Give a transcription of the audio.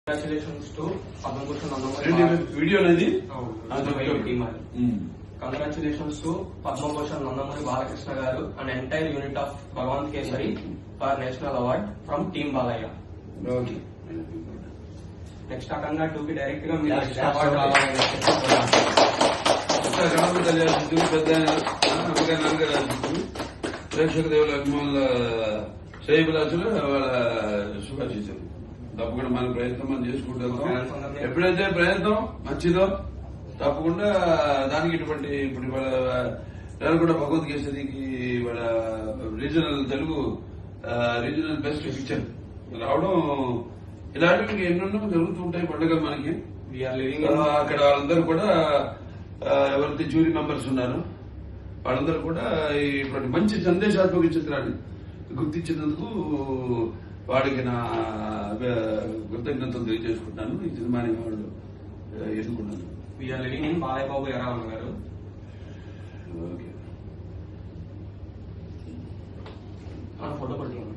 Congratulations to Padmabhushan Nanamuri. Congratulations to Padmabhushan Nanamuri Balakrishna Garu and entire unit of Bhagwant Kesari for National Award from Team Balaya. Okay. Next Akanga to be direct award. ప్రేక్షక దేవుల అభిమానుల శ్రేయభిలాషులు వాళ్ళ శుభాశీస్సులు. తప్పకుండా మన ప్రయత్నం మనం చేసుకుంటాం. ఎప్పుడైతే ప్రయత్నం మంచిదో తప్పకుండా దానికి ఇటువంటి ఇప్పుడు నేను కూడా భగవద్ కేసరికి వాళ్ళ regional Telugu regional best picture రావడం ఇలాంటివి ఎన్నెన్నో జరుగుతూ ఉంటాయి పండుగలు మనకి. అక్కడ వాళ్ళందరూ కూడా ఎవరైతే జ్యూరీ మెంబర్స్ ఉన్నారో వాళ్ళందరూ కూడా ఇటువంటి మంచి సందేశాత్మక చిత్రాన్ని గుర్తించినందుకు వాడికి నా కృతజ్ఞతలు తెలియజేసుకుంటాను. ఈ సినిమాని వాళ్ళు ఎన్నుకున్నాను. బాలయ్యబాబు ఎరావన్ గారు ఫోటో పడుతుంది.